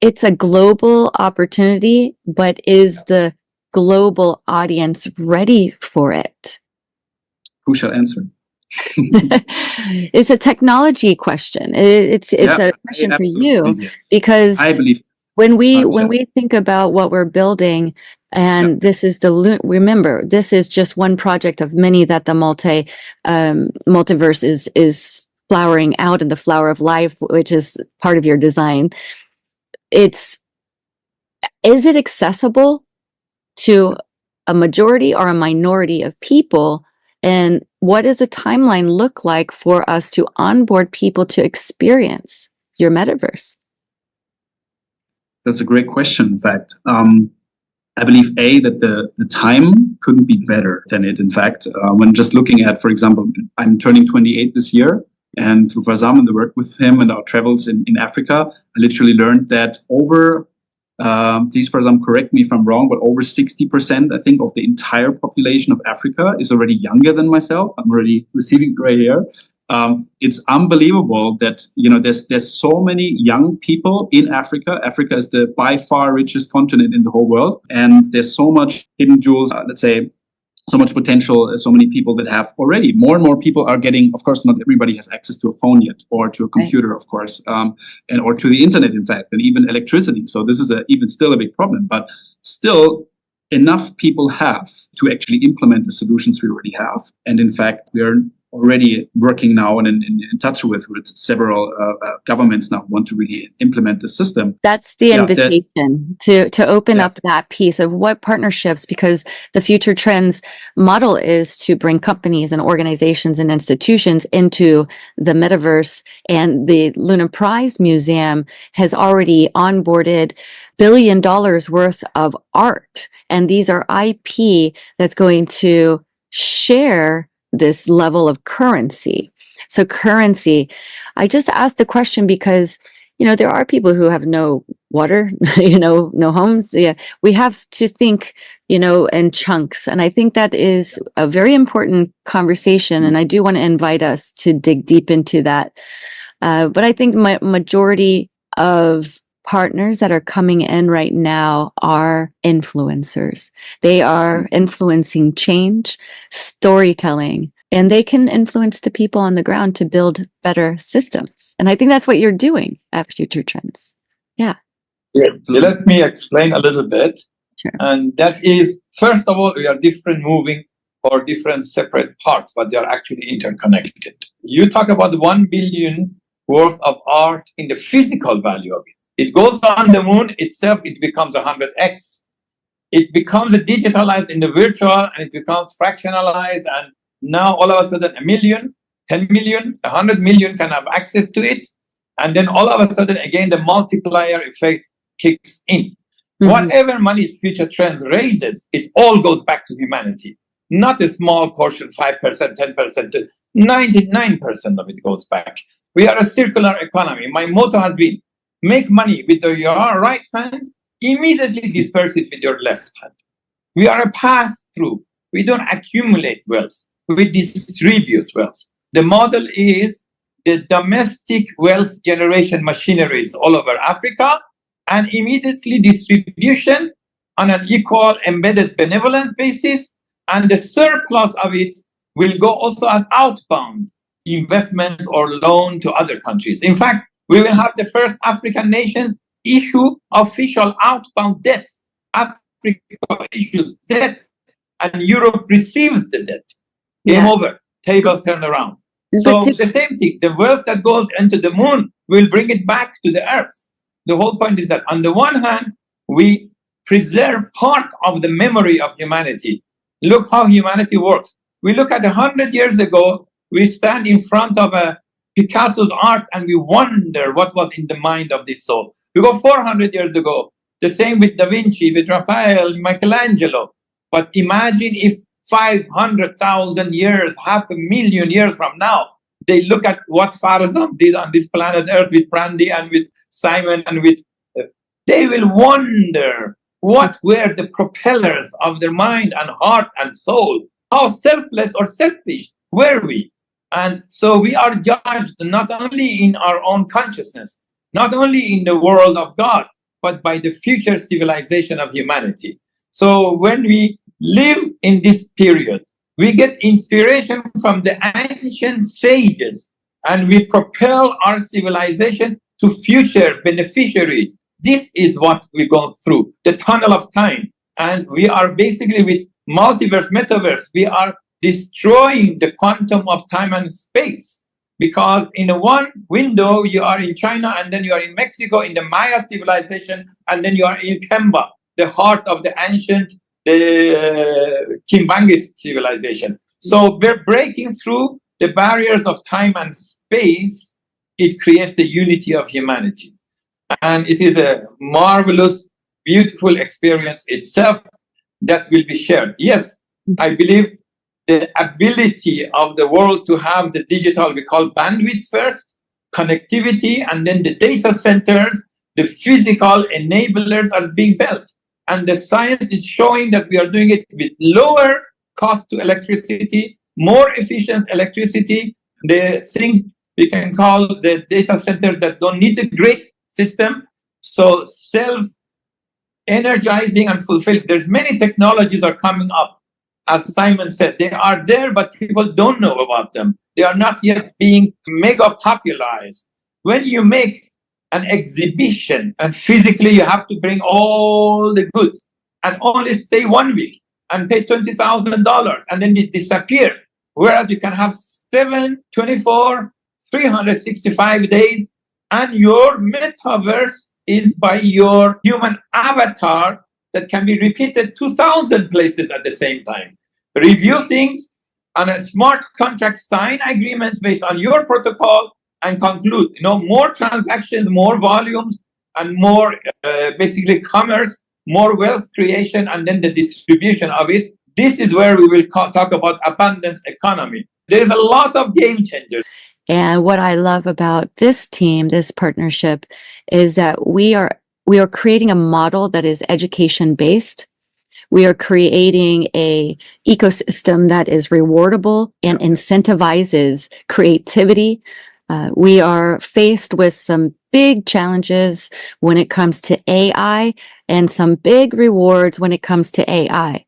it's a global opportunity, but is the global audience ready for it? Who shall answer? It's a technology question. It's a question for you, yes. because I believe when we think about what we're building, and this is remember, this is just one project of many that the multiverse is flowering out in the flower of life, which is part of your design. Is it accessible to a majority or a minority of people? And what does a timeline look like for us to onboard people to experience your metaverse? That's a great question. In fact, I believe that the time couldn't be better than it. In fact, when just looking at, for example, I'm turning 28 this year, and through Farzam and the work with him and our travels in Africa, I literally learned that please, Farzam, correct me if I'm wrong, but over 60%, I think, of the entire population of Africa is already younger than myself. I'm already receiving gray hair. It's unbelievable that there's so many young people in Africa. Africa is the by far richest continent in the whole world, and there's so much hidden jewels. Let's say, so much potential. So many people that have already. More and more people are getting. Of course, not everybody has access to a phone yet, or to a computer, of course, or to the internet, in fact, and even electricity. So this is even still a big problem. But still, enough people have to actually implement the solutions we already have. And in fact, we are already working now and in touch with several governments now want to really implement the system. That's the invitation to open up that piece of what partnerships, because the Future Trends model is to bring companies and organizations and institutions into the metaverse, and the Lunaprise Museum has already onboarded $1 billion worth of art, and these are IP that's going to share this level of currency. So currency, I just asked the question because, there are people who have no water, no homes. Yeah, we have to think, in chunks. And I think that is a very important conversation. And I do want to invite us to dig deep into that. But I think my majority of partners that are coming in right now are influencers. They are influencing change, storytelling, and they can influence the people on the ground to build better systems. And I think that's what you're doing at Future Trends. Yeah. Let me explain a little bit. Sure. And that is, first of all, we are different moving or different separate parts, but they are actually interconnected. You talk about 1 billion worth of art in the physical value of it. It goes on the moon itself, it becomes 100x. It becomes digitalized in the virtual, and it becomes fractionalized, and now all of a sudden 1 million, 10 million, 100 million can have access to it. And then all of a sudden, again, the multiplier effect kicks in. Whatever money Future Trends raises, it all goes back to humanity. Not a small portion, 5%, 10%, 99% of it goes back. We are a circular economy. My motto has been, make money with your right hand, immediately disperse it with your left hand. We are a pass-through. We don't accumulate wealth. We distribute wealth. The model is the domestic wealth generation machineries all over Africa, and immediately distribution on an equal embedded benevolence basis, and the surplus of it will go also as outbound investments or loan to other countries. In fact, we will have the first African nations issue official outbound debt. Africa issues debt, and Europe receives the debt. Game over. Tables turn around. So the same thing, the wealth that goes into the moon will bring it back to the earth. The whole point is that on the one hand, we preserve part of the memory of humanity. Look how humanity works. We look at 100 years ago, we stand in front of a Picasso's art and we wonder what was in the mind of this soul. We go 400 years ago, the same with Da Vinci, with Raphael, Michelangelo. But imagine if 500,000 years, 500,000 years from now, they look at what Farazam did on this planet Earth with Brandy and with Simon and with, they will wonder what were the propellers of their mind and heart and soul. How selfless or selfish were we? And so we are judged not only in our own consciousness, not only in the world of God, but by the future civilization of humanity. So when we live in this period, we get inspiration from the ancient sages, and we propel our civilization to future beneficiaries. This is what we go through, the tunnel of time. And we are basically with multiverse, metaverse, we are destroying the quantum of time and space. Because in a one window, you are in China, and then you are in Mexico, in the Maya civilization, and then you are in Kemba, the heart of the ancient Kimbangist civilization. So we're breaking through the barriers of time and space. It creates the unity of humanity. And it is a marvelous, beautiful experience itself that will be shared. Yes, I believe the ability of the world to have the digital, we call bandwidth first, connectivity, and then the data centers, the physical enablers are being built. And the science is showing that we are doing it with lower cost to electricity, more efficient electricity, the things we can call the data centers that don't need the grid system. So self-energizing and fulfilling. There's many technologies are coming up. As Simon said, they are there, but people don't know about them. They are not yet being mega popularized. When you make an exhibition and physically you have to bring all the goods and only stay 1 week and pay $20,000 and then they disappear. Whereas you can have 7, 24, 365 days, and your metaverse is by your human avatar that can be repeated 2,000 places at the same time. Review things on a smart contract, sign agreements based on your protocol, and conclude. More transactions, more volumes, and more basically commerce, more wealth creation, and then the distribution of it. This is where we will talk about abundance economy. There is a lot of game changers. And what I love about this team, this partnership, is that we are creating a model that is education based. We are creating a ecosystem that is rewardable and incentivizes creativity. We are faced with some big challenges when it comes to AI and some big rewards when it comes to AI.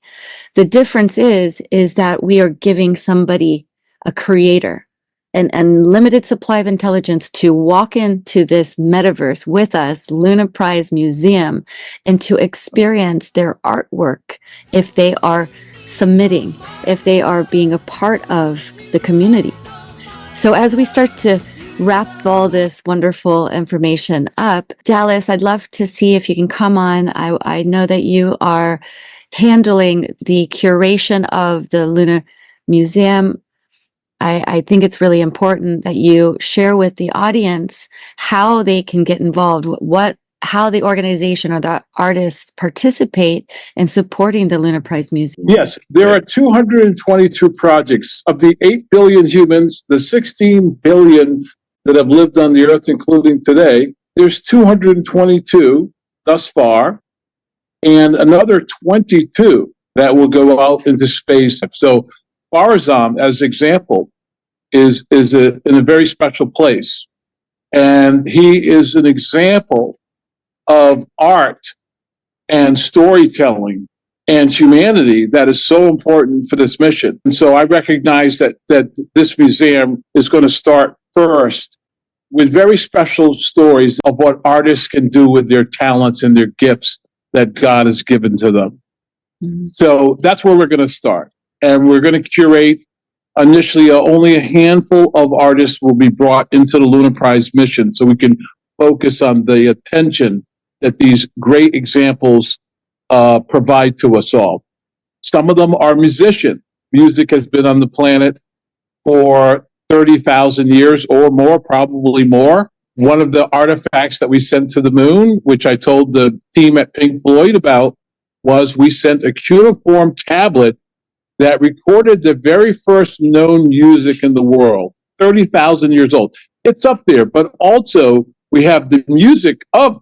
The difference is that we are giving somebody, a creator, an unlimited supply of intelligence to walk into this metaverse with us, Lunaprise Museum, and to experience their artwork if they are submitting, if they are being a part of the community. So as we start to wrap all this wonderful information up, Dallas, I'd love to see if you can come on. I know that you are handling the curation of the Lunar Museum. I think it's really important that you share with the audience how they can get involved, how the organization or the artists participate in supporting the Lunaprise Museum. Yes, there are 222 projects. Of the 8 billion humans, the 16 billion that have lived on the earth, including today, there's 222 thus far, and another 22 that will go out into space. So Farzam, as example, is in a very special place. And he is an example of art and storytelling and humanity that is so important for this mission. And so I recognize that this museum is going to start first with very special stories of what artists can do with their talents and their gifts that God has given to them. Mm-hmm. So that's where we're going to start. And we're going to curate initially only a handful of artists will be brought into the Lunaprise mission so we can focus on the attention that these great examples provide to us all. Some of them are musicians. Music has been on the planet for 30,000 years or more, probably more. One of the artifacts that we sent to the moon, which I told the team at Pink Floyd about, was we sent a cuneiform tablet that recorded the very first known music in the world, 30,000 years old. It's up there, but also we have the music of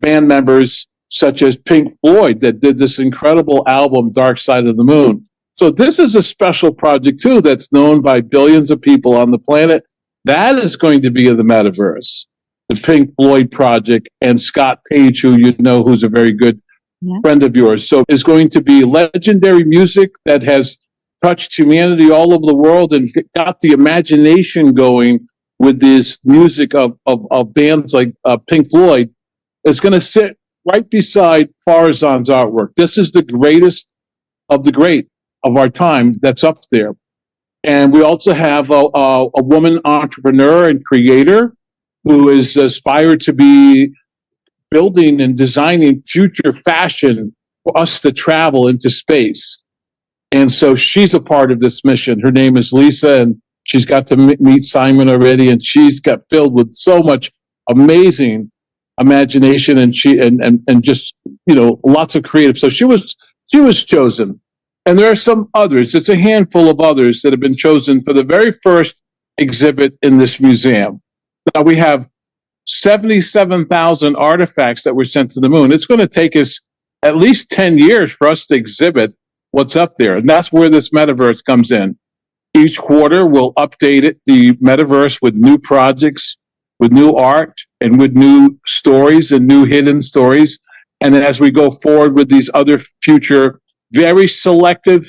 band members such as Pink Floyd that did this incredible album, Dark Side of the Moon. So this is a special project too that's known by billions of people on the planet. That is going to be in the metaverse, the Pink Floyd project, and Scott Page, who you know, who's a very good friend of yours. So it's going to be legendary music that has touched humanity all over the world and got the imagination going with this music of bands like Pink Floyd. It's going to sit right beside Farzam's artwork. This is the greatest of the great of our time that's up there. And we also have a woman entrepreneur and creator who is aspired to be building and designing future fashion for us to travel into space. And so she's a part of this mission. Her name is Lisa, and she's got to meet Simon already, and she's got filled with so much amazing imagination and just, lots of creative. So she was chosen. And there are some others. It's a handful of others that have been chosen for the very first exhibit in this museum. Now we have 77,000 artifacts that were sent to the moon. It's going to take us at least 10 years for us to exhibit what's up there. And that's where this metaverse comes in. Each quarter, we'll update it, the metaverse, with new projects, with new art, and with new stories and new hidden stories. And then as we go forward with these other future, very selective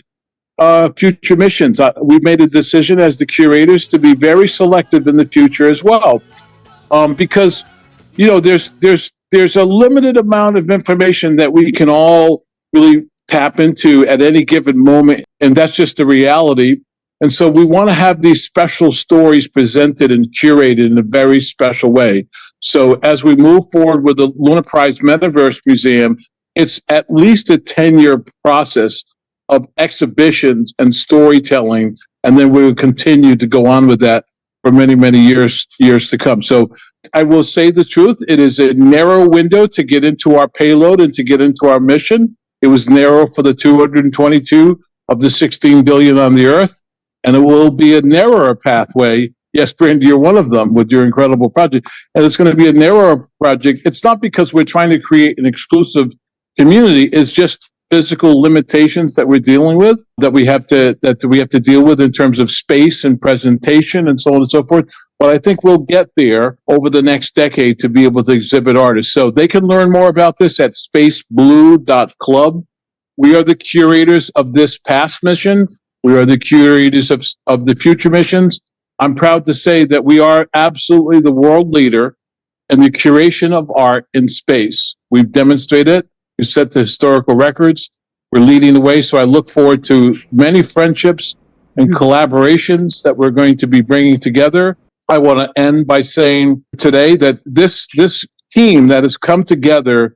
future missions, we've made a decision as the curators to be very selective in the future as well. Because, there's a limited amount of information that we can all really tap into at any given moment. And that's just the reality. And so we want to have these special stories presented and curated in a very special way. So as we move forward with the Lunaprise Metaverse Museum, it's at least a 10-year process of exhibitions and storytelling. And then we will continue to go on with that for many, many years to come. So I will say the truth. It is a narrow window to get into our payload and to get into our mission. It was narrow for the 222 of the 16 billion on the Earth. And it will be a narrower pathway. Yes, Brandy, you're one of them with your incredible project. And it's going to be a narrower project. It's not because we're trying to create an exclusive community. It's just physical limitations that we're dealing with, that we have to deal with in terms of space and presentation and so on and so forth. But I think we'll get there over the next decade to be able to exhibit artists. So they can learn more about this at spaceblue.club. We are the curators of this past mission. We are the curators of the future missions. I'm proud to say that we are absolutely the world leader in the curation of art in space. We've demonstrated it. We set the historical records. We're leading the way. So I look forward to many friendships and collaborations that we're going to be bringing together. I want to end by saying today that this team that has come together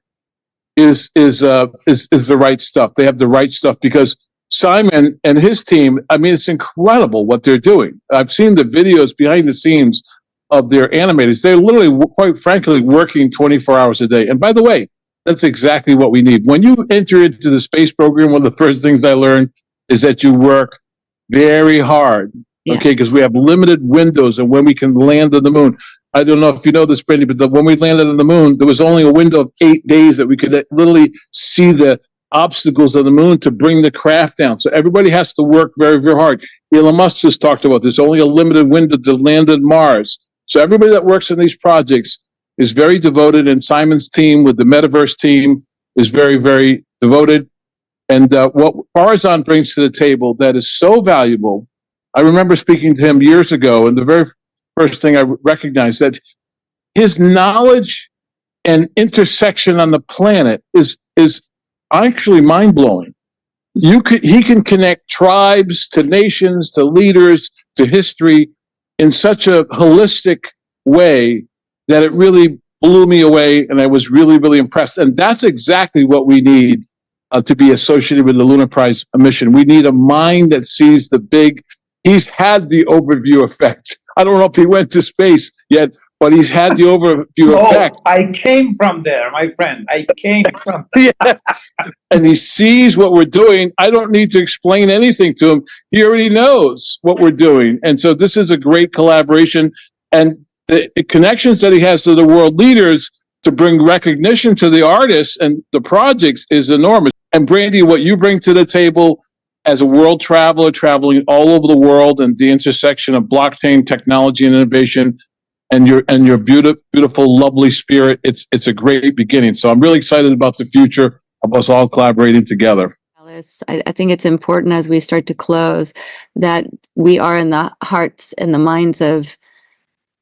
is the right stuff. They have the right stuff because Simon and his team, I mean, it's incredible what they're doing. I've seen the videos behind the scenes of their animators. They're literally, quite frankly, working 24 hours a day. And by the way, that's exactly what we need. When you enter into the space program, one of the first things I learned is that you work very hard, okay, because we have limited windows and when we can land on the moon. I don't know if you know this, Brandy, but when we landed on the moon, there was only a window of 8 days that we could literally see the obstacles on the moon to bring the craft down. So everybody has to work very, very hard. Elon Musk just talked about this, only a limited window to land on Mars. So everybody that works on these projects is very devoted, and Simon's team with the Metaverse team is very, very devoted. And what Farzan brings to the table that is so valuable, I remember speaking to him years ago, and the very first thing I recognized that his knowledge and intersection on the planet is actually mind-blowing. He can connect tribes to nations, to leaders, to history in such a holistic way that it really blew me away, and I was really, really impressed. And that's exactly what we need to be associated with the Lunaprise mission. We need a mind that sees the big. He's had the overview effect. I don't know if he went to space yet, but he's had the overview effect. I came from there, my friend. I came from there. Yes. And he sees what we're doing. I don't need to explain anything to him. He already knows what we're doing. And so this is a great collaboration. And the connections that he has to the world leaders to bring recognition to the artists and the projects is enormous. And Brandy, what you bring to the table as a world traveler, traveling all over the world, and the intersection of blockchain technology and innovation, and your beautiful, lovely spirit, it's a great beginning. So I'm really excited about the future of us all collaborating together. Alice, I think it's important as we start to close that we are in the hearts and the minds of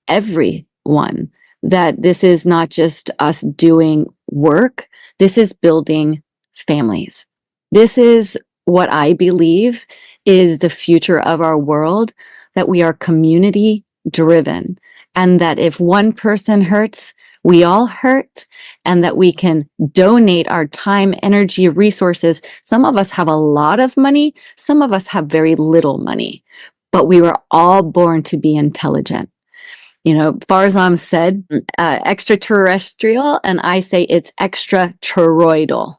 everyone, that this is not just us doing work, this is building families. This is what I believe is the future of our world, that we are community driven, and that if one person hurts, we all hurt, and that we can donate our time, energy, resources. Some of us have a lot of money, some of us have very little money, but we were all born to be intelligent. You know, Farzam said extraterrestrial, and I say it's extra-toroidal.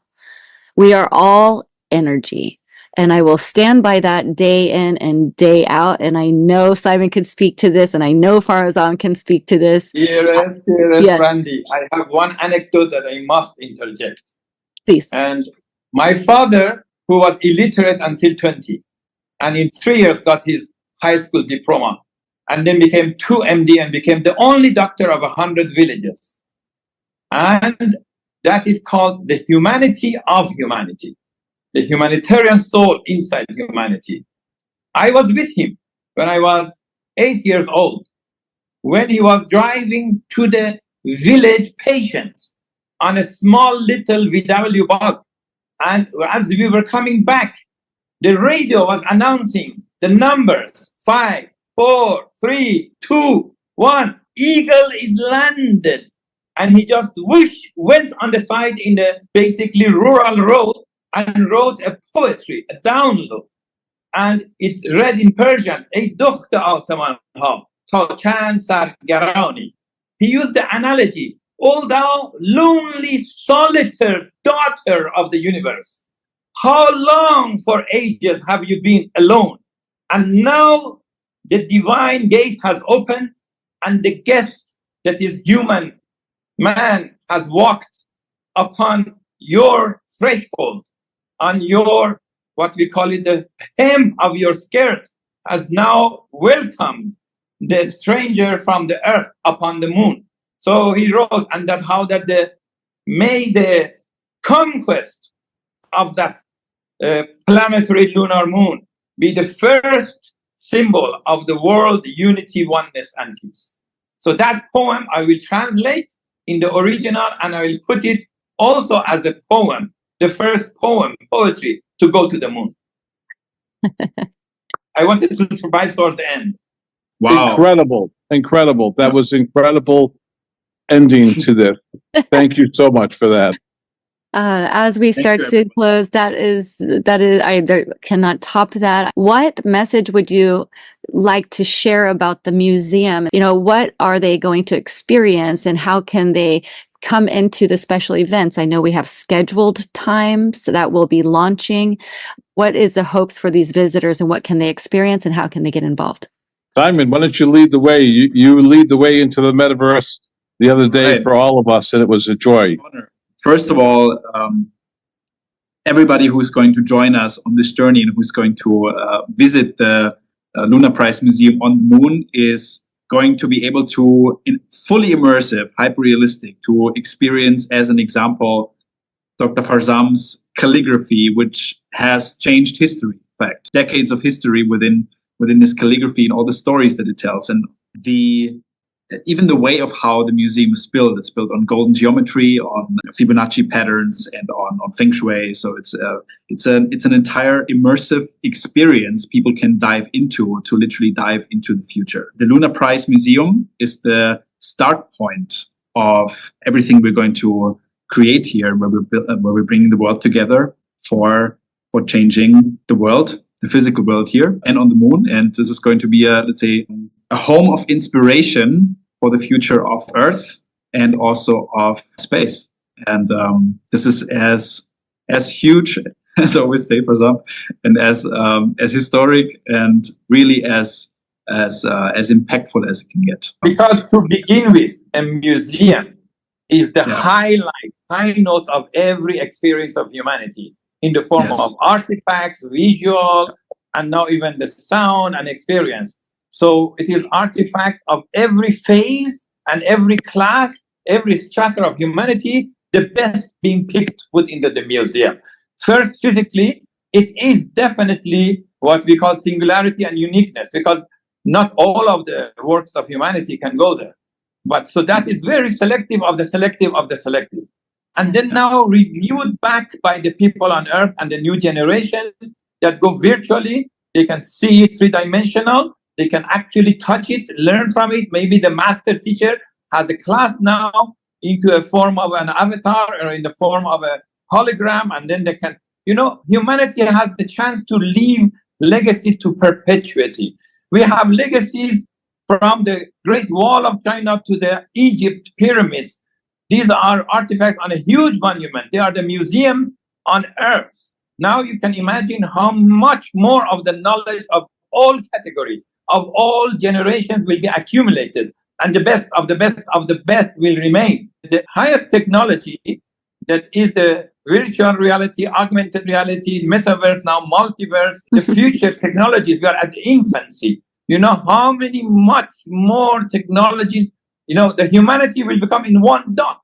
We are all energy. And I will stand by that day in and day out. And I know Simon can speak to this, and I know Farzam can speak to this. Yes, Brandy. I have one anecdote that I must interject. Please. And my father, who was illiterate until 20, and in 3 years got his high school diploma, and then became 2 MD and became the only doctor of 100 villages. And that is called the humanity of humanity. The humanitarian soul inside humanity. I was with him when I was 8 years old, when he was driving to the village patients on a small little VW bug. And as we were coming back, the radio was announcing the numbers 5, 4, 3, 2, 1. Eagle is landed. And he just went on the side in the basically rural road and wrote a poetry, a download. And it's read in Persian. ای دختر آسمان ها تا چند سرگرانی. He used the analogy, O thou lonely, solitary daughter of the universe, how long for ages have you been alone? And now the divine gate has opened, and the guest that is human, man, has walked upon your threshold, on your, what we call it, the hem of your skirt, has now welcomed the stranger from the earth upon the moon. So he wrote, and that how that may the conquest of that planetary lunar moon be the first symbol of the world unity, oneness, and peace. So that poem I will translate in the original, and I will put it also as a poem, the first poetry to go to the moon. I wanted to survive towards the end. Wow. Incredible. That was incredible ending to this. Thank you so much for that. As we start to close, I cannot top that. What message would you like to share about the museum? You know, what are they going to experience, and how can they come into the special events? I know we have scheduled times that will be launching. What is the hopes for these visitors, and what can they experience, and how can they get involved? Simon, why don't you lead the way? You lead the way into the metaverse the other day for all of us, and it was a joy. First of all, everybody who's going to join us on this journey and who's going to visit the Lunaprise Museum on the moon is going to be able to, fully immersive, hyper-realistic, to experience, as an example, Dr. Farzam's calligraphy, which has changed history. In fact, decades of history within this calligraphy and all the stories that it tells, and even the way of how the museum is built. It's built on golden geometry, on Fibonacci patterns, and on feng shui. So it's an entire immersive experience people can dive into, to literally dive into the future. The Lunaprise Museum is the start point of everything we're going to create here, where we're bringing the world together for changing the world, the physical world here and on the moon. And this is going to be a home of inspiration for the future of Earth and also of space. And this is as huge, as I always say, for some, and as historic and really as impactful as it can get. Because to begin with, a museum is the high notes of every experience of humanity, in the form of artifacts, visual, and now even the sound and experience. So it is artifact of every phase and every class, every strata of humanity, the best being picked within the museum. First, physically, it is definitely what we call singularity and uniqueness, because not all of the works of humanity can go there. But so that is very selective of the selective of the selective. And then now reviewed back by the people on Earth and the new generations that go virtually. They can see it three-dimensional. They can actually touch it, learn from it. Maybe the master teacher has a class now into a form of an avatar or in the form of a hologram. And then they can, humanity has the chance to leave legacies to perpetuity. We have legacies from the Great Wall of China to the Egypt pyramids. These are artifacts on a huge monument. They are the museum on Earth. Now you can imagine how much more of the knowledge of all categories, of all generations will be accumulated, and the best of the best of the best will remain. The highest technology, that is the virtual reality, augmented reality, metaverse, now multiverse, the future technologies, we are at the infancy. You know how many much more technologies, the humanity will become in one dot,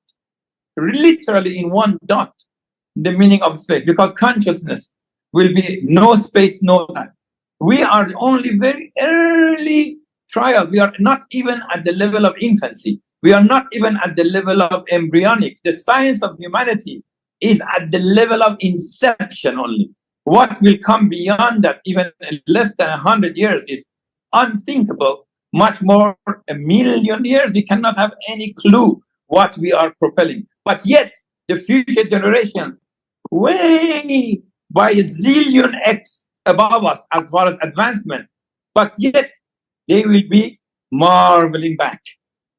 literally in one dot, the meaning of space, because consciousness will be no space, no time. We are only very early trials. We are not even at the level of infancy. We are not even at the level of embryonic. The science of humanity is at the level of inception only. What will come beyond that, even in less than 100 years, is unthinkable. Much more, 1,000,000 years, we cannot have any clue what we are propelling. But yet, the future generations, way by a zillion X above us as far as advancement, but yet they will be marveling back.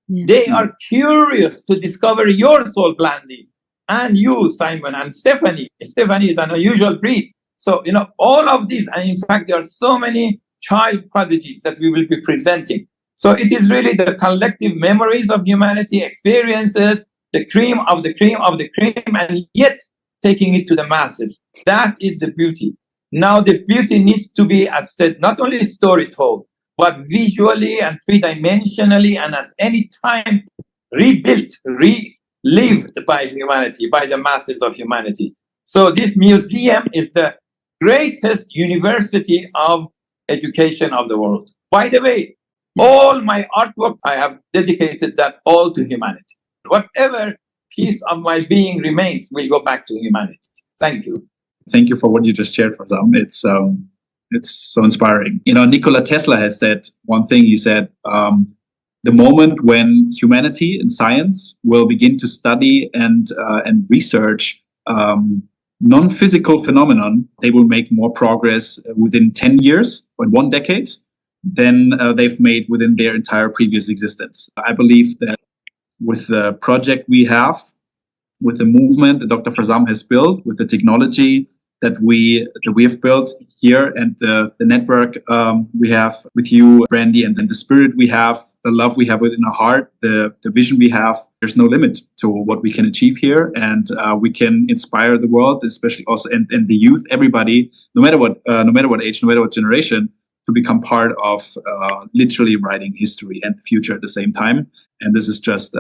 Yeah. They are curious to discover your soul, Blandy, and you, Simon, and Stephanie. Stephanie is an unusual breed. So, all of these, and in fact, there are so many child prodigies that we will be presenting. So it is really the collective memories of humanity, experiences, the cream of the cream of the cream, and yet taking it to the masses. That is the beauty. Now the beauty needs to be, as said, not only story told, but visually and three-dimensionally, and at any time rebuilt, relived by humanity, by the masses of humanity. So this museum is the greatest university of education of the world. By the way, all my artwork, I have dedicated that all to humanity. Whatever piece of my being remains will go back to humanity. Thank you. Thank you for what you just shared, Fazam. It's so inspiring. Nikola Tesla has said one thing. He said, the moment when humanity and science will begin to study and research non-physical phenomenon, they will make more progress within 10 years or 1 decade than they've made within their entire previous existence. I believe that with the project we have, with the movement that Dr. Fazam has built, with the technology that we have built here, and the network we have with you, Brandy, and then the spirit we have, the love we have within our heart, the vision we have, there's no limit to what we can achieve here, and we can inspire the world, especially also and the youth, everybody, no matter what age, no matter what generation, to become part of literally writing history and the future at the same time. And this is just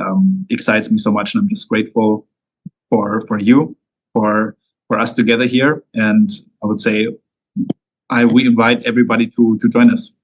excites me so much, and I'm just grateful for you, for us together here. And I would say we invite everybody to join us.